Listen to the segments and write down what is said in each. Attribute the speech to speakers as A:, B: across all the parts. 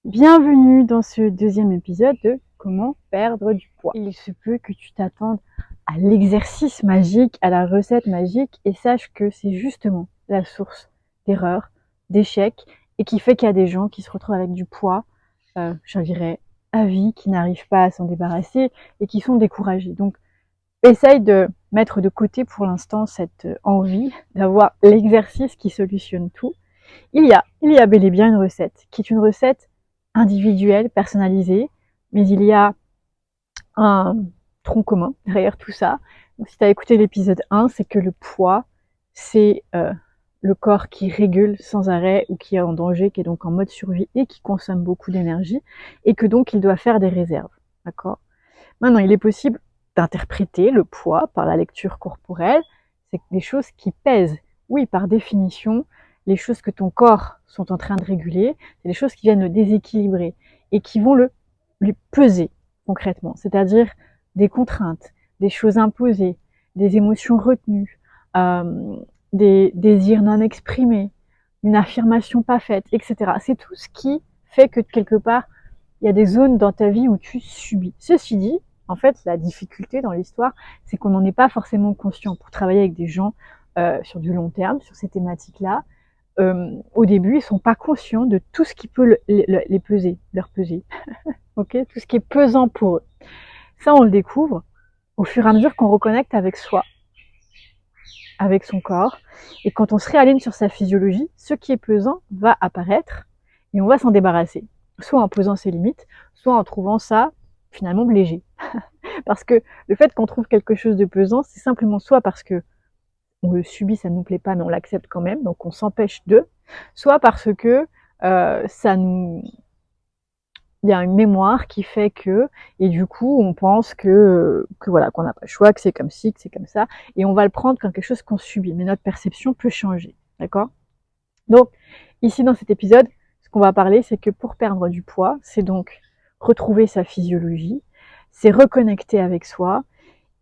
A: Bienvenue dans ce deuxième épisode de Comment perdre du poids. Il se peut que tu t'attendes à l'exercice magique, à la recette magique, et sache que c'est justement la source d'erreurs, d'échecs, et qui fait qu'il y a des gens qui se retrouvent avec du poids, je dirais, à vie, qui n'arrivent pas à s'en débarrasser et qui sont découragés. Donc, essaye de mettre de côté pour l'instant cette envie d'avoir l'exercice qui solutionne tout. Il y a bel et bien une recette, qui est une recette individuelle, personnalisée, mais il y a un tronc commun derrière tout ça. Donc, si tu as écouté l'épisode 1, c'est que le poids, c'est le corps qui régule sans arrêt ou qui est en danger, qui est donc en mode survie et qui consomme beaucoup d'énergie, et que donc il doit faire des réserves. D'accord ? Maintenant, il est possible d'interpréter le poids par la lecture corporelle. C'est des choses qui pèsent. Oui, par définition, les choses que ton corps sont en train de réguler, c'est des choses qui viennent le déséquilibrer et qui vont le peser concrètement. C'est-à-dire des contraintes, des choses imposées, des émotions retenues, des désirs non exprimés, une affirmation pas faite, etc. C'est tout ce qui fait que quelque part, il y a des zones dans ta vie où tu subis. Ceci dit, en fait, la difficulté dans l'histoire, c'est qu'on n'en est pas forcément conscient. Pour travailler avec des gens sur du long terme, sur ces thématiques-là, au début, ils sont pas conscients de tout ce qui peut les peser, leur peser. Ok, tout ce qui est pesant pour eux. Ça, on le découvre au fur et à mesure qu'on reconnecte avec soi, avec son corps. Et quand on se réaligne sur sa physiologie, ce qui est pesant va apparaître et on va s'en débarrasser. Soit en posant ses limites, soit en trouvant ça finalement léger. Parce que le fait qu'on trouve quelque chose de pesant, c'est simplement soit parce que on le subit, ça ne nous plaît pas, mais on l'accepte quand même, donc on s'empêche de, soit parce que il y a une mémoire qui fait que, et du coup, on pense que voilà, qu'on n'a pas le choix, que c'est comme ci, que c'est comme ça, et on va le prendre comme quelque chose qu'on subit, mais notre perception peut changer, d'accord ? Donc, ici dans cet épisode, ce qu'on va parler, c'est que pour perdre du poids, c'est donc retrouver sa physiologie, c'est reconnecter avec soi,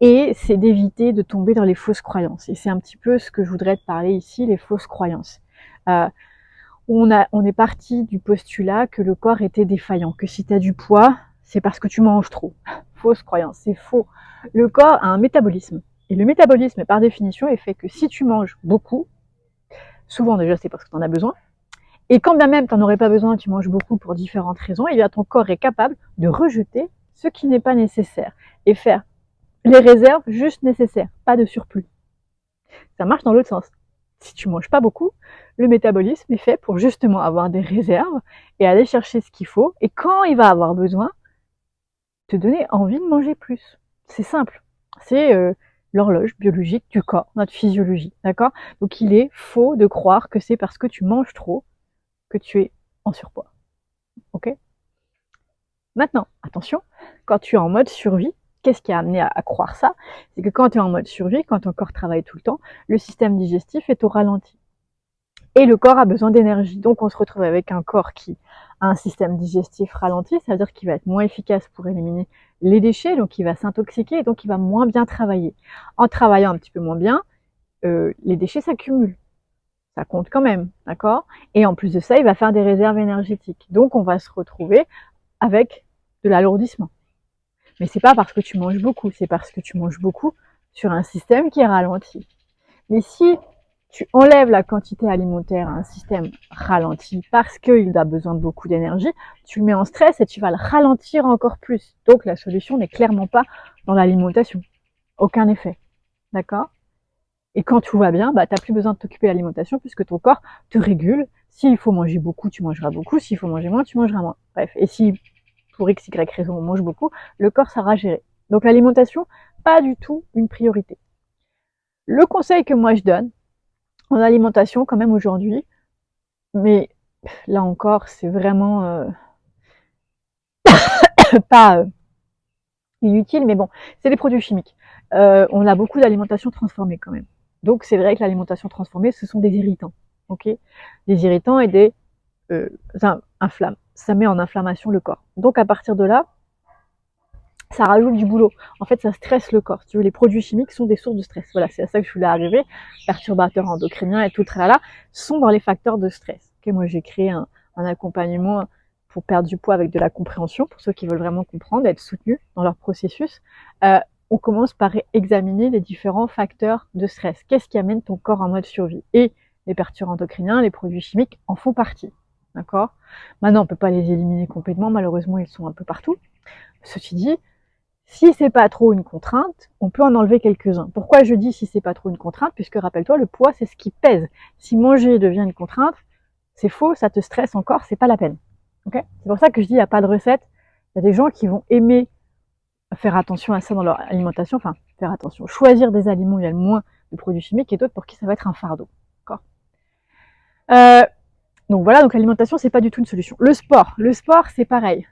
A: et c'est d'éviter de tomber dans les fausses croyances. Et c'est un petit peu ce que je voudrais te parler ici, les fausses croyances. On est parti du postulat que le corps était défaillant, que si tu as du poids, c'est parce que tu manges trop. Fausse croyance, c'est faux. Le corps a un métabolisme. Et le métabolisme, par définition, est fait que si tu manges beaucoup, souvent déjà c'est parce que tu en as besoin, et quand bien même tu n'en aurais pas besoin, tu manges beaucoup pour différentes raisons, et bien ton corps est capable de rejeter ce qui n'est pas nécessaire et faire les réserves juste nécessaires, pas de surplus. Ça marche dans l'autre sens. Si tu manges pas beaucoup, le métabolisme est fait pour justement avoir des réserves et aller chercher ce qu'il faut. Et quand il va avoir besoin, te donner envie de manger plus. C'est simple. C'est l'horloge biologique du corps, notre physiologie. D'accord ? Donc il est faux de croire que c'est parce que tu manges trop que tu es en surpoids. Ok ? Maintenant, attention, quand tu es en mode survie, qu'est-ce qui a amené à croire ça ? C'est que quand tu es en mode survie, quand ton corps travaille tout le temps, le système digestif est au ralenti. Et le corps a besoin d'énergie. Donc on se retrouve avec un corps qui a un système digestif ralenti, c'est-à-dire qu'il va être moins efficace pour éliminer les déchets, donc il va s'intoxiquer et donc il va moins bien travailler. En travaillant un petit peu moins bien, les déchets s'accumulent. Ça compte quand même, d'accord ? Et en plus de ça, il va faire des réserves énergétiques. Donc on va se retrouver avec de l'alourdissement. Mais c'est pas parce que tu manges beaucoup, c'est parce que tu manges beaucoup sur un système qui est ralenti. Mais si tu enlèves la quantité alimentaire à un système ralenti parce qu'il a besoin de beaucoup d'énergie, tu le mets en stress et tu vas le ralentir encore plus. Donc la solution n'est clairement pas dans l'alimentation. Aucun effet. D'accord ? Et quand tout va bien, bah, tu n'as plus besoin de t'occuper de l'alimentation puisque ton corps te régule. S'il faut manger beaucoup, tu mangeras beaucoup. S'il faut manger moins, tu mangeras moins. Bref. Et si pour x, y raison on mange beaucoup, le corps saura gérer. Donc l'alimentation, pas du tout une priorité. Le conseil que moi je donne en alimentation quand même aujourd'hui, mais là encore c'est vraiment pas inutile, mais bon, c'est des produits chimiques. On a beaucoup d'alimentation transformée quand même. Donc c'est vrai que l'alimentation transformée, ce sont des irritants, ok ? Des irritants et des inflammes. Ça met en inflammation le corps. Donc à partir de là, ça rajoute du boulot. En fait, ça stresse le corps. Si tu veux, les produits chimiques sont des sources de stress. Voilà, c'est à ça que je voulais arriver. Perturbateurs endocriniens et tout le tralala sont dans les facteurs de stress. Okay, moi, j'ai créé un accompagnement pour perdre du poids avec de la compréhension, pour ceux qui veulent vraiment comprendre, être soutenus dans leur processus, on commence par examiner les différents facteurs de stress. Qu'est-ce qui amène ton corps en mode survie? Et les perturbants endocriniens, les produits chimiques en font partie. D'accord? Maintenant, on ne peut pas les éliminer complètement, malheureusement, ils sont un peu partout. Ceci dit, si c'est pas trop une contrainte, on peut en enlever quelques-uns. Pourquoi je dis si c'est pas trop une contrainte? Puisque rappelle-toi, le poids, c'est ce qui pèse. Si manger devient une contrainte, c'est faux, ça te stresse encore, c'est pas la peine. Okay? C'est pour ça que je dis il n'y a pas de recette. Il y a des gens qui vont aimer faire attention à ça dans leur alimentation, enfin faire attention, choisir des aliments où il y a le moins de produits chimiques et d'autres pour qui ça va être un fardeau. D'accord? Donc voilà, donc l'alimentation, c'est pas du tout une solution. Le sport c'est pareil.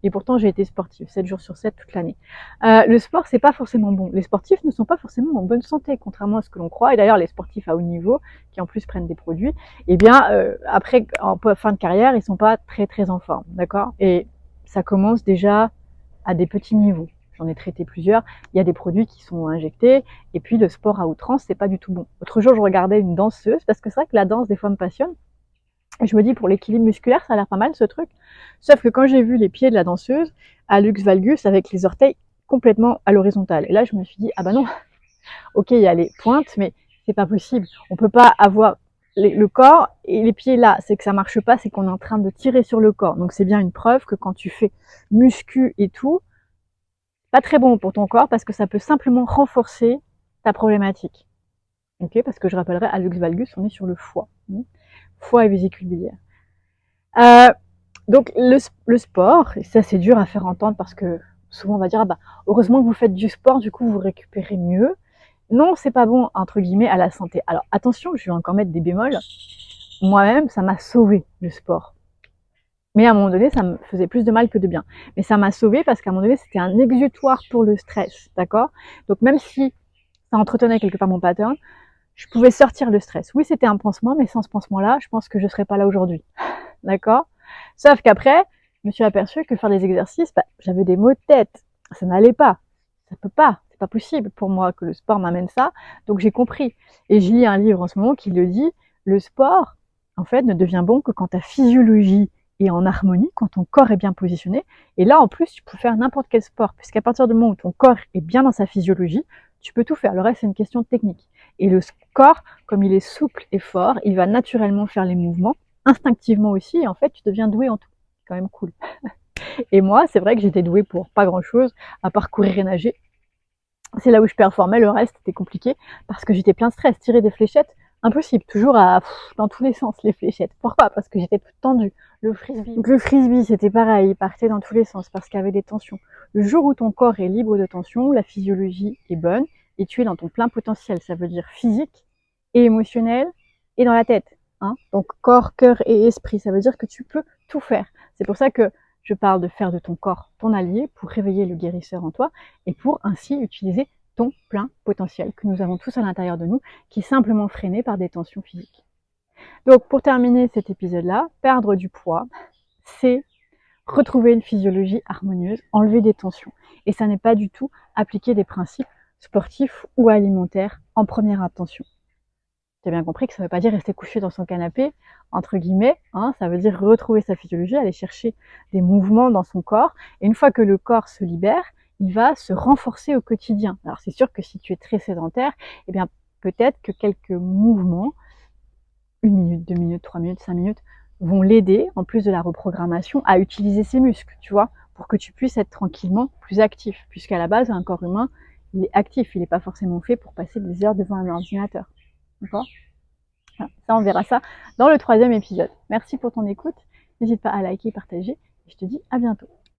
A: Et pourtant, j'ai été sportive 7 jours sur 7 toute l'année. Le sport, c'est pas forcément bon. Les sportifs ne sont pas forcément en bonne santé, contrairement à ce que l'on croit. Et d'ailleurs, les sportifs à haut niveau, qui en plus prennent des produits, eh bien, après, en fin de carrière, ils sont pas très très en forme, d'accord? Et ça commence déjà à des petits niveaux. J'en ai traité plusieurs. Il y a des produits qui sont injectés. Et puis, le sport à outrance, c'est pas du tout bon. L'autre jour, je regardais une danseuse, parce que c'est vrai que la danse, des fois, me passionne. Et je me dis, pour l'équilibre musculaire, ça a l'air pas mal ce truc. Sauf que quand j'ai vu les pieds de la danseuse, à Lux Valgus, avec les orteils complètement à l'horizontale. Et là, je me suis dit, ah bah non, ok, il y a les pointes, mais c'est pas possible. On peut pas avoir le corps et les pieds là. C'est que ça marche pas, c'est qu'on est en train de tirer sur le corps. Donc c'est bien une preuve que quand tu fais muscu et tout, pas très bon pour ton corps parce que ça peut simplement renforcer ta problématique. Ok, parce que je rappellerai, à Lux Valgus, on est sur le foie. Foie et vésicule biliaire. Donc le sport, et ça c'est dur à faire entendre parce que souvent on va dire, ah bah, heureusement que vous faites du sport, du coup vous récupérez mieux. Non, c'est pas bon, entre guillemets, à la santé. Alors attention, je vais encore mettre des bémols. Moi-même, ça m'a sauvé le sport. Mais à un moment donné, ça me faisait plus de mal que de bien. Mais ça m'a sauvé parce qu'à un moment donné, c'était un exutoire pour le stress, d'accord? Donc même si ça entretenait quelque part mon pattern, je pouvais sortir le stress. Oui, c'était un pansement, mais sans ce pansement-là, je pense que je ne serais pas là aujourd'hui. D'accord? Sauf qu'après, je me suis aperçue que faire des exercices, bah, j'avais des maux de tête. Ça n'allait pas. Ça peut pas. C'est pas possible pour moi que le sport m'amène ça. Donc j'ai compris. Et je lis un livre en ce moment qui le dit. Le sport, en fait, ne devient bon que quand ta physiologie est en harmonie, quand ton corps est bien positionné. Et là, en plus, tu peux faire n'importe quel sport. Puisqu'à partir du moment où ton corps est bien dans sa physiologie, tu peux tout faire. Le reste, c'est une question technique. Et le corps, comme il est souple et fort, il va naturellement faire les mouvements, instinctivement aussi, et en fait, tu deviens doué en tout. C'est quand même cool. Et moi, c'est vrai que j'étais douée pour pas grand-chose, à part courir et nager. C'est là où je performais, le reste, c'était compliqué, parce que j'étais plein de stress. Tirer des fléchettes, impossible, toujours dans tous les sens, les fléchettes. Pourquoi? Parce que j'étais toute tendue. Le frisbee. Donc le frisbee, c'était pareil, il partait dans tous les sens, parce qu'il y avait des tensions. Le jour où ton corps est libre de tension, la physiologie est bonne, et tu es dans ton plein potentiel. Ça veut dire physique et émotionnel, et dans la tête. Hein, donc corps, cœur et esprit, ça veut dire que tu peux tout faire. C'est pour ça que je parle de faire de ton corps ton allié pour réveiller le guérisseur en toi et pour ainsi utiliser ton plein potentiel que nous avons tous à l'intérieur de nous, qui est simplement freiné par des tensions physiques. Donc pour terminer cet épisode-là, perdre du poids, c'est retrouver une physiologie harmonieuse, enlever des tensions. Et ça n'est pas du tout appliquer des principes sportifs ou alimentaires en première intention. Tu as bien compris que ça ne veut pas dire rester couché dans son canapé, entre guillemets, hein, ça veut dire retrouver sa physiologie, aller chercher des mouvements dans son corps. Et une fois que le corps se libère, il va se renforcer au quotidien. Alors c'est sûr que si tu es très sédentaire, eh bien peut-être que quelques mouvements, 1 minute, 2 minutes, 3 minutes, 5 minutes, vont l'aider, en plus de la reprogrammation, à utiliser ses muscles, tu vois, pour que tu puisses être tranquillement plus actif. Puisqu'à la base, un corps humain, il est actif, il n'est pas forcément fait pour passer des heures devant un ordinateur. D'accord? Ça, on verra ça dans le 3e épisode. Merci pour ton écoute. N'hésite pas à liker et partager. Et je te dis à bientôt.